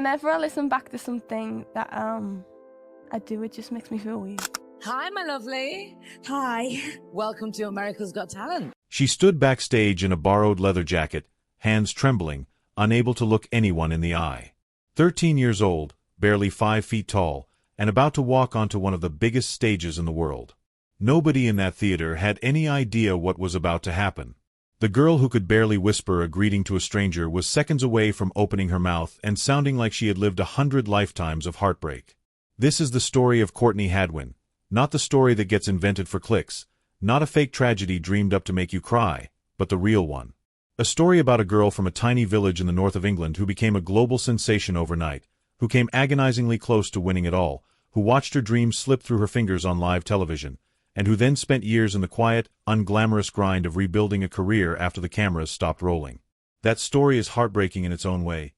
Whenever I listen back to something that I do, it just makes me feel weird. Hi, my lovely. Hi. Welcome to America's Got Talent. She stood backstage in a borrowed leather jacket, hands trembling, unable to look anyone in the eye. 13 years old, barely 5 feet tall, and about to walk onto one of the biggest stages in the world. Nobody in that theater had any idea what was about to happen. The girl who could barely whisper a greeting to a stranger was seconds away from opening her mouth and sounding like she had lived 100 lifetimes of heartbreak. This is the story of Courtney Hadwin, not the story that gets invented for clicks, not a fake tragedy dreamed up to make you cry, but the real one. A story about a girl from a tiny village in the north of England who became a global sensation overnight, who came agonizingly close to winning it all, who watched her dreams slip through her fingers on live television, and who then spent years in the quiet, unglamorous grind of rebuilding a career after the cameras stopped rolling. That story is heartbreaking in its own way,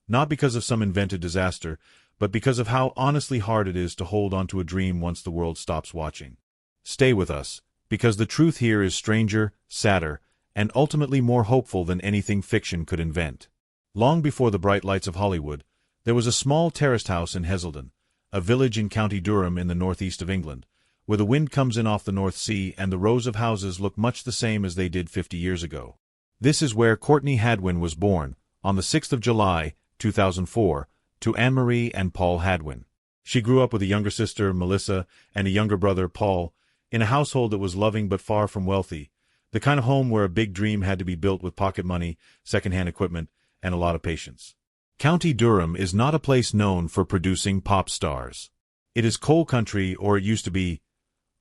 not because of some invented disaster, but because of how honestly hard it is to hold onto a dream once the world stops watching. Stay with us, because the truth here is stranger, sadder, and ultimately more hopeful than anything fiction could invent. Long before the bright lights of Hollywood, there was a small terraced house in Heselden, a village in County Durham in the northeast of England, where the wind comes in off the North Sea and the rows of houses look much the same as they did 50 years ago. This is where Courtney Hadwin was born, on the 6th of July, 2004, to Anne-Marie and Paul Hadwin. She grew up with a younger sister, Melissa, and a younger brother, Paul, in a household that was loving but far from wealthy, the kind of home where a big dream had to be built with pocket money, second-hand equipment, and a lot of patience. County Durham is not a place known for producing pop stars. It is coal country, or it used to be,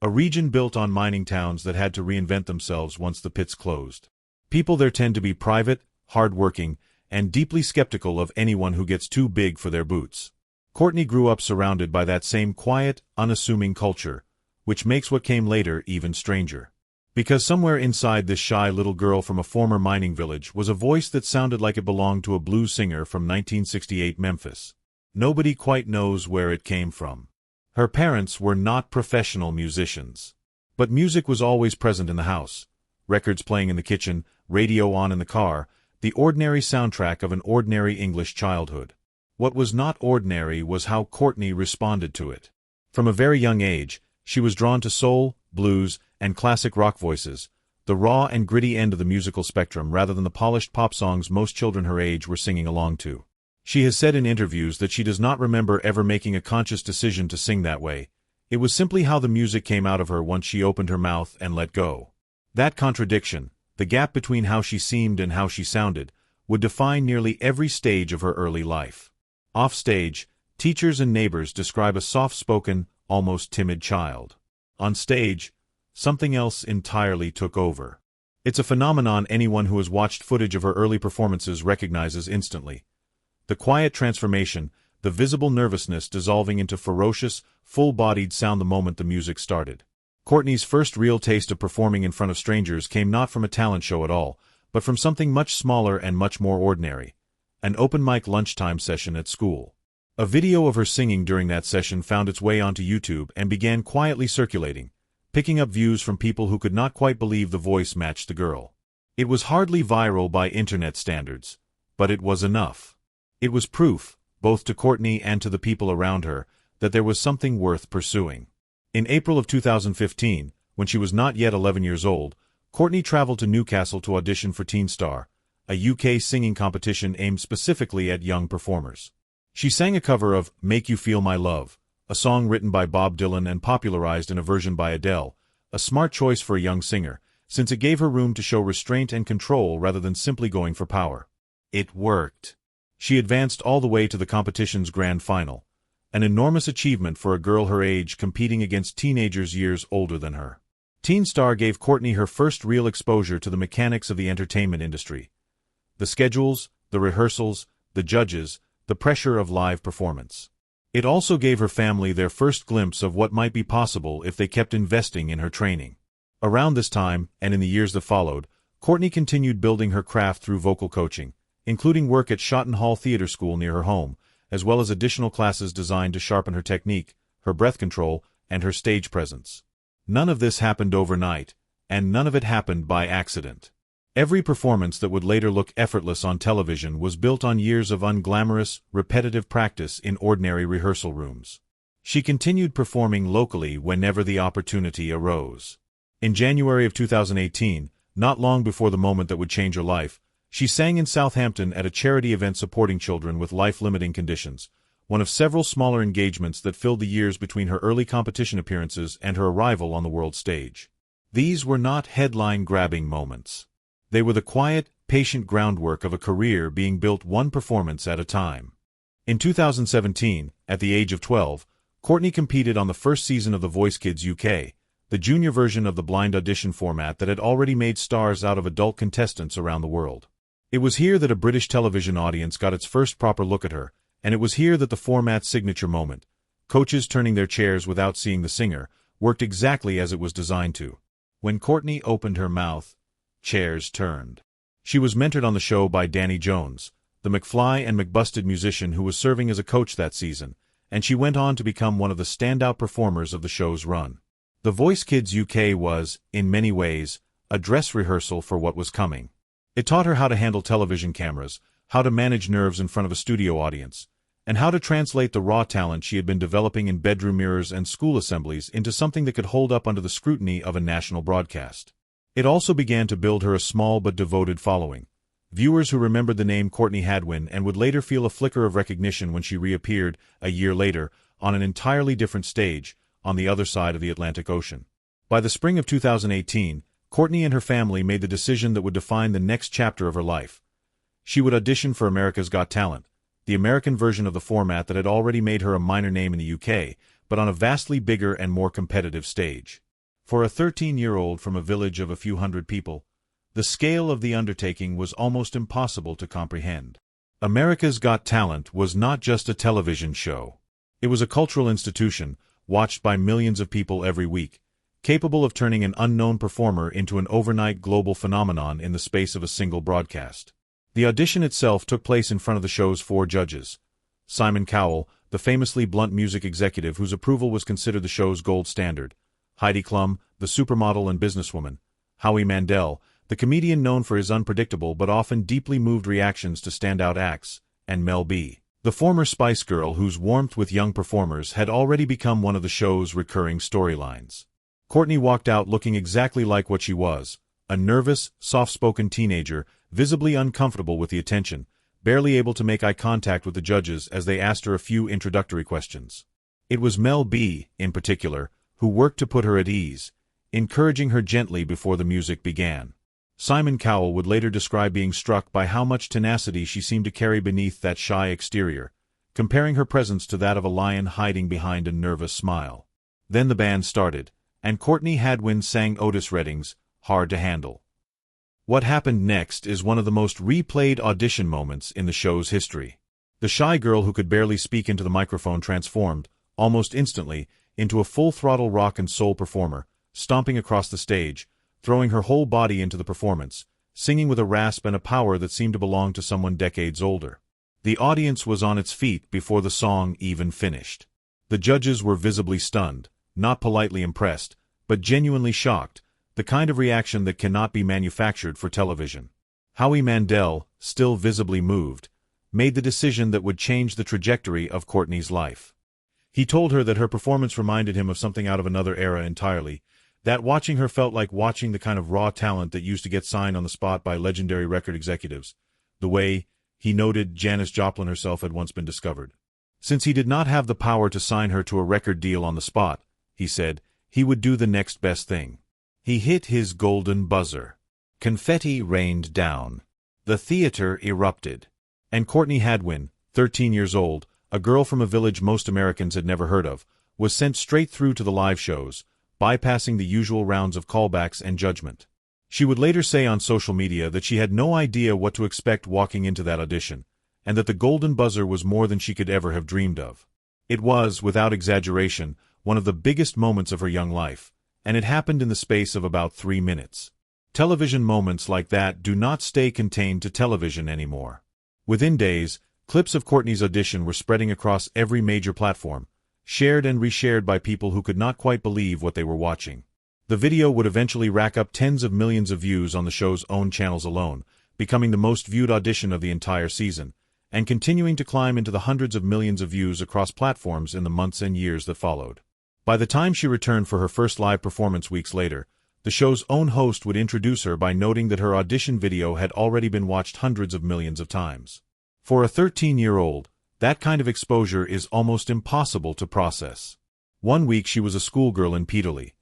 a region built on mining towns that had to reinvent themselves once the pits closed. People there tend to be private, hard-working, and deeply skeptical of anyone who gets too big for their boots. Courtney grew up surrounded by that same quiet, unassuming culture, which makes what came later even stranger. Because somewhere inside this shy little girl from a former mining village was a voice that sounded like it belonged to a blues singer from 1968 Memphis. Nobody quite knows where it came from. Her parents were not professional musicians. But music was always present in the house. Records playing in the kitchen, radio on in the car, the ordinary soundtrack of an ordinary English childhood. What was not ordinary was how Courtney responded to it. From a very young age, she was drawn to soul, blues, and classic rock voices, the raw and gritty end of the musical spectrum rather than the polished pop songs most children her age were singing along to. She has said in interviews that she does not remember ever making a conscious decision to sing that way. It was simply how the music came out of her once she opened her mouth and let go. That contradiction, the gap between how she seemed and how she sounded, would define nearly every stage of her early life. Off stage, teachers and neighbors describe a soft-spoken, almost timid child. On stage, something else entirely took over. It's a phenomenon anyone who has watched footage of her early performances recognizes instantly. The quiet transformation, the visible nervousness dissolving into ferocious, full-bodied sound the moment the music started. Courtney's first real taste of performing in front of strangers came not from a talent show at all, but from something much smaller and much more ordinary. An open mic lunchtime session at school. A video of her singing during that session found its way onto YouTube and began quietly circulating, picking up views from people who could not quite believe the voice matched the girl. It was hardly viral by internet standards, but it was enough. It was proof, both to Courtney and to the people around her, that there was something worth pursuing. In April of 2015, when she was not yet 11 years old, Courtney traveled to Newcastle to audition for Teen Star, a UK singing competition aimed specifically at young performers. She sang a cover of Make You Feel My Love, a song written by Bob Dylan and popularized in a version by Adele, a smart choice for a young singer, since it gave her room to show restraint and control rather than simply going for power. It worked. She advanced all the way to the competition's grand final, an enormous achievement for a girl her age competing against teenagers years older than her. Teen Star gave Courtney her first real exposure to the mechanics of the entertainment industry. The schedules, the rehearsals, the judges, the pressure of live performance. It also gave her family their first glimpse of what might be possible if they kept investing in her training. Around this time, and in the years that followed, Courtney continued building her craft through vocal coaching, including work at Shotton Hall Theatre School near her home, as well as additional classes designed to sharpen her technique, her breath control, and her stage presence. None of this happened overnight, and none of it happened by accident. Every performance that would later look effortless on television was built on years of unglamorous, repetitive practice in ordinary rehearsal rooms. She continued performing locally whenever the opportunity arose. In January of 2018, not long before the moment that would change her life, she sang in Southampton at a charity event supporting children with life-limiting conditions, one of several smaller engagements that filled the years between her early competition appearances and her arrival on the world stage. These were not headline-grabbing moments. They were the quiet, patient groundwork of a career being built one performance at a time. In 2017, at the age of 12, Courtney competed on the first season of The Voice Kids UK, the junior version of the blind audition format that had already made stars out of adult contestants around the world. It was here that a British television audience got its first proper look at her, and it was here that the format's signature moment, coaches turning their chairs without seeing the singer, worked exactly as it was designed to. When Courtney opened her mouth, chairs turned. She was mentored on the show by Danny Jones, the McFly and McBusted musician who was serving as a coach that season, and she went on to become one of the standout performers of the show's run. The Voice Kids UK was, in many ways, a dress rehearsal for what was coming. It taught her how to handle television cameras, how to manage nerves in front of a studio audience, and how to translate the raw talent she had been developing in bedroom mirrors and school assemblies into something that could hold up under the scrutiny of a national broadcast. It also began to build her a small but devoted following. Viewers who remembered the name Courtney Hadwin and would later feel a flicker of recognition when she reappeared, a year later, on an entirely different stage, on the other side of the Atlantic Ocean. By the spring of 2018, Courtney and her family made the decision that would define the next chapter of her life. She would audition for America's Got Talent, the American version of the format that had already made her a minor name in the UK, but on a vastly bigger and more competitive stage. For a 13-year-old from a village of a few hundred people, the scale of the undertaking was almost impossible to comprehend. America's Got Talent was not just a television show. It was a cultural institution, watched by millions of people every week, capable of turning an unknown performer into an overnight global phenomenon in the space of a single broadcast. The audition itself took place in front of the show's 4 judges. Simon Cowell, the famously blunt music executive whose approval was considered the show's gold standard; Heidi Klum, the supermodel and businesswoman; Howie Mandel, the comedian known for his unpredictable but often deeply moved reactions to standout acts; and Mel B, the former Spice Girl whose warmth with young performers had already become one of the show's recurring storylines. Courtney walked out looking exactly like what she was, a nervous, soft-spoken teenager, visibly uncomfortable with the attention, barely able to make eye contact with the judges as they asked her a few introductory questions. It was Mel B, in particular, who worked to put her at ease, encouraging her gently before the music began. Simon Cowell would later describe being struck by how much tenacity she seemed to carry beneath that shy exterior, comparing her presence to that of a lion hiding behind a nervous smile. Then the band started, and Courtney Hadwin sang Otis Redding's Hard to Handle. What happened next is one of the most replayed audition moments in the show's history. The shy girl who could barely speak into the microphone transformed, almost instantly, into a full-throttle rock and soul performer, stomping across the stage, throwing her whole body into the performance, singing with a rasp and a power that seemed to belong to someone decades older. The audience was on its feet before the song even finished. The judges were visibly stunned, not politely impressed, but genuinely shocked, the kind of reaction that cannot be manufactured for television. Howie Mandel, still visibly moved, made the decision that would change the trajectory of Courtney's life. He told her that her performance reminded him of something out of another era entirely, that watching her felt like watching the kind of raw talent that used to get signed on the spot by legendary record executives, the way, he noted, Janis Joplin herself had once been discovered. Since he did not have the power to sign her to a record deal on the spot, he said, he would do the next best thing. He hit his golden buzzer. Confetti rained down. The theater erupted. And Courtney Hadwin, 13 years old, a girl from a village most Americans had never heard of, was sent straight through to the live shows, bypassing the usual rounds of callbacks and judgment. She would later say on social media that she had no idea what to expect walking into that audition, and that the golden buzzer was more than she could ever have dreamed of. It was, without exaggeration, one of the biggest moments of her young life, and it happened in the space of about 3 minutes. Television moments like that do not stay contained to television anymore. Within days, clips of Courtney's audition were spreading across every major platform, shared and reshared by people who could not quite believe what they were watching. The video would eventually rack up tens of millions of views on the show's own channels alone, becoming the most viewed audition of the entire season, and continuing to climb into the hundreds of millions of views across platforms in the months and years that followed. By the time she returned for her first live performance weeks later, the show's own host would introduce her by noting that her audition video had already been watched hundreds of millions of times. For a 13-year-old, that kind of exposure is almost impossible to process. One week she was a schoolgirl in Peterlee.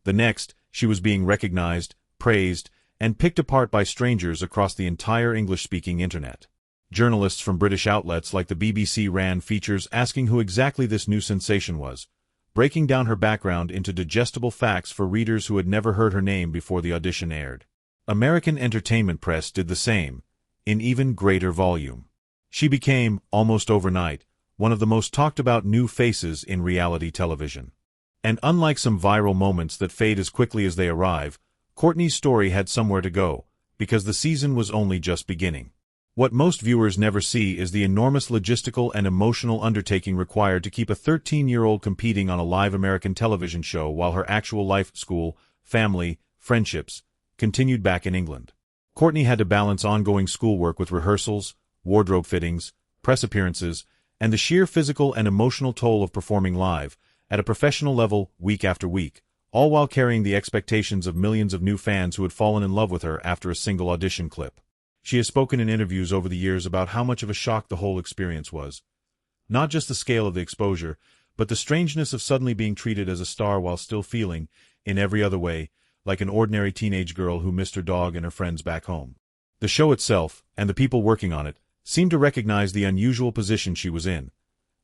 The next, she was being recognized, praised, and picked apart by strangers across the entire English-speaking internet. Journalists from British outlets like the BBC ran features asking who exactly this new sensation was, breaking down her background into digestible facts for readers who had never heard her name before the audition aired. American entertainment press did the same, in even greater volume. She became, almost overnight, one of the most talked-about new faces in reality television. And unlike some viral moments that fade as quickly as they arrive, Courtney's story had somewhere to go, because the season was only just beginning. What most viewers never see is the enormous logistical and emotional undertaking required to keep a 13-year-old competing on a live American television show while her actual life, school, family, friendships, continued back in England. Courtney had to balance ongoing schoolwork with rehearsals, wardrobe fittings, press appearances, and the sheer physical and emotional toll of performing live, at a professional level, week after week, all while carrying the expectations of millions of new fans who had fallen in love with her after a single audition clip. She has spoken in interviews over the years about how much of a shock the whole experience was. Not just the scale of the exposure, but the strangeness of suddenly being treated as a star while still feeling, in every other way, like an ordinary teenage girl who missed her dog and her friends back home. The show itself, and the people working on it, seemed to recognize the unusual position she was in.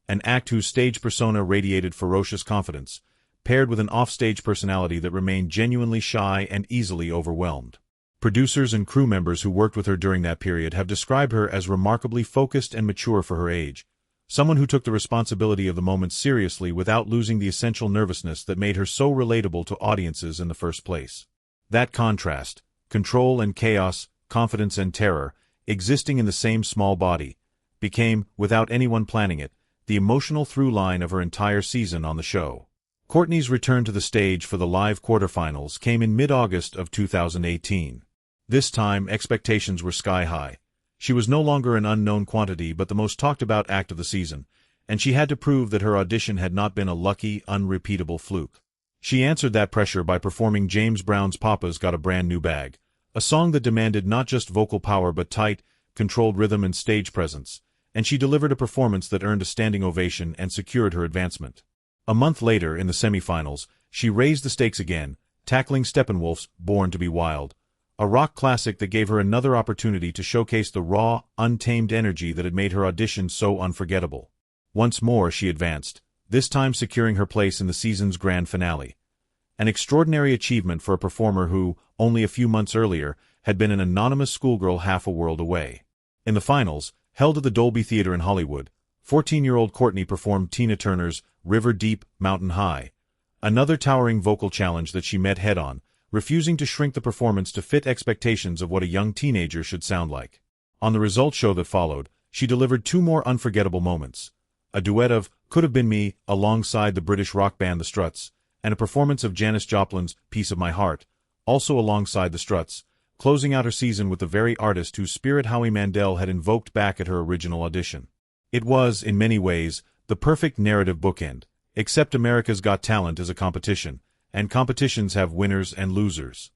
An act whose stage persona radiated ferocious confidence, paired with an offstage personality that remained genuinely shy and easily overwhelmed. Producers and crew members who worked with her during that period have described her as remarkably focused and mature for her age, someone who took the responsibility of the moment seriously without losing the essential nervousness that made her so relatable to audiences in the first place. That contrast, control and chaos, confidence and terror, existing in the same small body, became, without anyone planning it, the emotional through line of her entire season on the show. Courtney's return to the stage for the live quarterfinals came in mid-August of 2018. This time, expectations were sky-high. She was no longer an unknown quantity but the most talked-about act of the season, and she had to prove that her audition had not been a lucky, unrepeatable fluke. She answered that pressure by performing James Brown's Papa's Got a Brand New Bag, a song that demanded not just vocal power but tight, controlled rhythm and stage presence, and she delivered a performance that earned a standing ovation and secured her advancement. A month later, in the semifinals, she raised the stakes again, tackling Steppenwolf's Born to be Wild, a rock classic that gave her another opportunity to showcase the raw, untamed energy that had made her audition so unforgettable. Once more she advanced, this time securing her place in the season's grand finale. An extraordinary achievement for a performer who, only a few months earlier, had been an anonymous schoolgirl half a world away. In the finals, held at the Dolby Theatre in Hollywood, 14-year-old Courtney performed Tina Turner's River Deep, Mountain High, another towering vocal challenge that she met head-on, refusing to shrink the performance to fit expectations of what a young teenager should sound like. On the results show that followed, she delivered two more unforgettable moments: a duet of Could Have Been Me alongside the British rock band The Struts, and a performance of Janis Joplin's Piece of My Heart, also alongside The Struts, closing out her season with the very artist whose spirit Howie Mandel had invoked back at her original audition. It was, in many ways, the perfect narrative bookend, except America's Got Talent is a competition, and competitions have winners and losers.